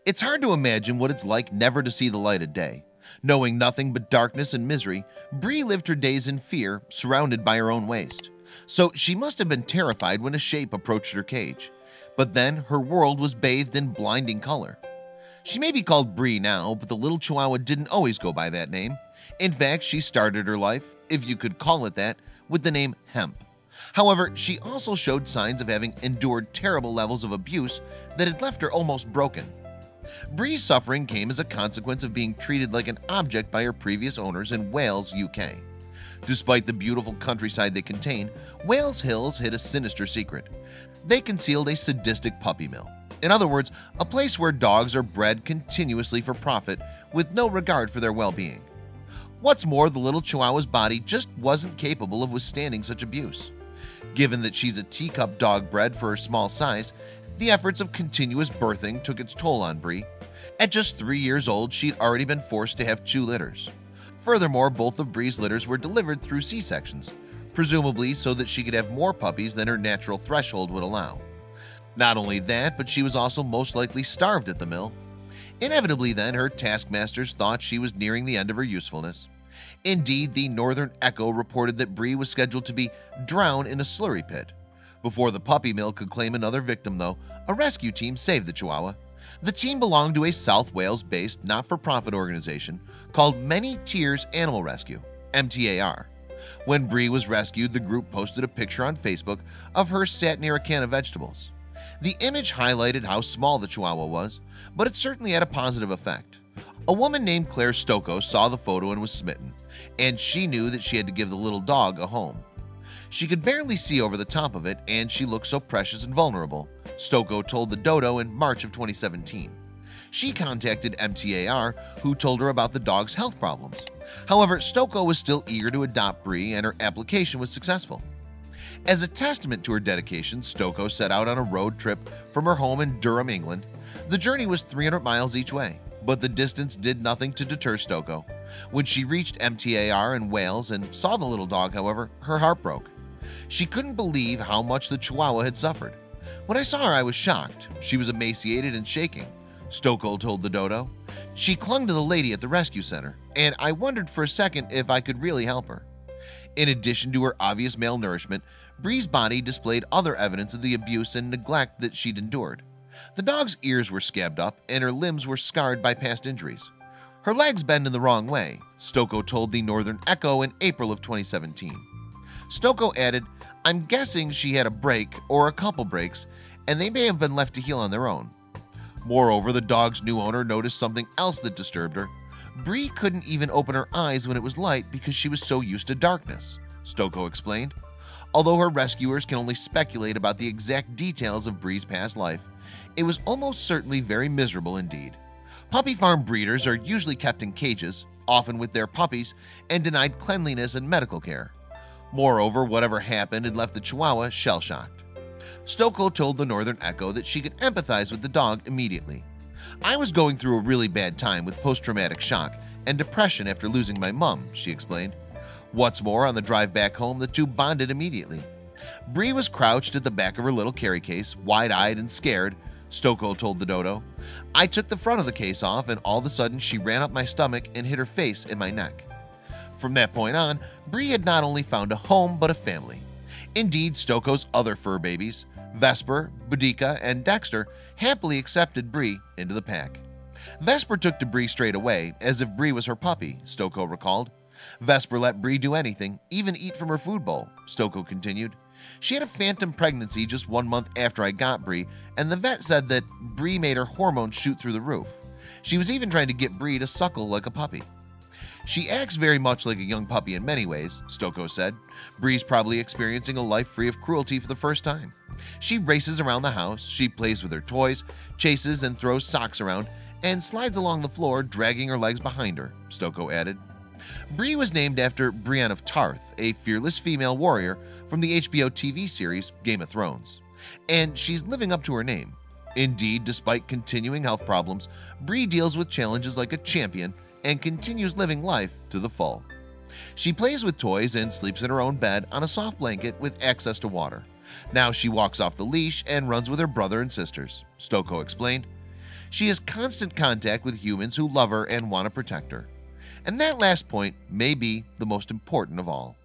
It's hard to imagine what it's like never to see the light of day. Knowing nothing but darkness and misery, Bree lived her days in fear, surrounded by her own waste. So she must have been terrified when a shape approached her cage. But then her world was bathed in blinding color. She may be called Bree now, but the little Chihuahua didn't always go by that name. In fact, she started her life, if you could call it that, with the name Hemp. However, she also showed signs of having endured terrible levels of abuse that had left her almost broken. Bree's suffering came as a consequence of being treated like an object by her previous owners in Wales, UK. Despite the beautiful countryside they contain, Wales Hills hid a sinister secret. They concealed a sadistic puppy mill. In other words, a place where dogs are bred continuously for profit with no regard for their well-being. What's more, the little Chihuahua's body just wasn't capable of withstanding such abuse. Given that she's a teacup dog bred for her small size, the efforts of continuous birthing took its toll on Bree. At just 3 years old, she'd already been forced to have 2 litters. Furthermore, both of Bree's litters were delivered through C-sections, presumably so that she could have more puppies than her natural threshold would allow. Not only that, but she was also most likely starved at the mill. Inevitably then, her taskmasters thought she was nearing the end of her usefulness. Indeed, the Northern Echo reported that Bree was scheduled to be drowned in a slurry pit. Before the puppy mill could claim another victim, though, a rescue team saved the Chihuahua. The team belonged to a South Wales-based not-for-profit organization called Many Tears Animal Rescue, MTAR. When Bree was rescued, the group posted a picture on Facebook of her sat near a can of vegetables. The image highlighted how small the Chihuahua was, but it certainly had a positive effect. A woman named Claire Stocco saw the photo and was smitten, and she knew that she had to give the little dog a home. She could barely see over the top of it, and she looked so precious and vulnerable, Stocco told the Dodo in March of 2017. She contacted MTAR, who told her about the dog's health problems. However, Stocco was still eager to adopt Bree, and her application was successful. As a testament to her dedication, Stocco set out on a road trip from her home in Durham, England. The journey was 300 miles each way, but the distance did nothing to deter Stocco. When she reached MTAR in Wales and saw the little dog, however, her heart broke. She couldn't believe how much the Chihuahua had suffered. When I saw her, I was shocked. She was emaciated and shaking, Stocco told the Dodo. She clung to the lady at the rescue center, and I wondered for a second if I could really help her. In addition to her obvious malnourishment, Bree's body displayed other evidence of the abuse and neglect that she'd endured. The dog's ears were scabbed up, and her limbs were scarred by past injuries. Her legs bend in the wrong way, Stocco told the Northern Echo in April of 2017. Stocco added, "I'm guessing she had a break or a couple breaks, and they may have been left to heal on their own." Moreover, the dog's new owner noticed something else that disturbed her. Bree couldn't even open her eyes when it was light because she was so used to darkness, Stocco explained. Although her rescuers can only speculate about the exact details of Bree's past life, it was almost certainly very miserable indeed. Puppy farm breeders are usually kept in cages, often with their puppies, and denied cleanliness and medical care. Moreover, whatever happened had left the Chihuahua shell-shocked. Stocco told the Northern Echo that she could empathize with the dog immediately. "I was going through a really bad time with post-traumatic shock and depression after losing my mom," she explained. What's more, on the drive back home, the two bonded immediately. Bree was crouched at the back of her little carry case, wide-eyed and scared, Stocco told the Dodo. "I took the front of the case off, and all of a sudden she ran up my stomach and hit her face in my neck." From that point on, Bree had not only found a home but a family. Indeed, Stocco's other fur babies, Vesper, Boudica, and Dexter, happily accepted Bree into the pack. Vesper took to Bree straight away, as if Bree was her puppy, Stocco recalled. Vesper let Bree do anything, even eat from her food bowl, Stocco continued. "She had a phantom pregnancy just 1 month after I got Bree, and the vet said that Bree made her hormones shoot through the roof. She was even trying to get Bree to suckle like a puppy." "She acts very much like a young puppy in many ways," Stocco said. "Bree's probably experiencing a life free of cruelty for the first time. She races around the house, she plays with her toys, chases and throws socks around, and slides along the floor, dragging her legs behind her," Stocco added. Bree was named after Brienne of Tarth, a fearless female warrior from the HBO TV series Game of Thrones, and she's living up to her name. Indeed, despite continuing health problems, Bree deals with challenges like a champion and continues living life to the full. She plays with toys and sleeps in her own bed on a soft blanket with access to water. Now she walks off the leash and runs with her brother and sisters, Stokoe explained. She has constant contact with humans who love her and want to protect her. And that last point may be the most important of all.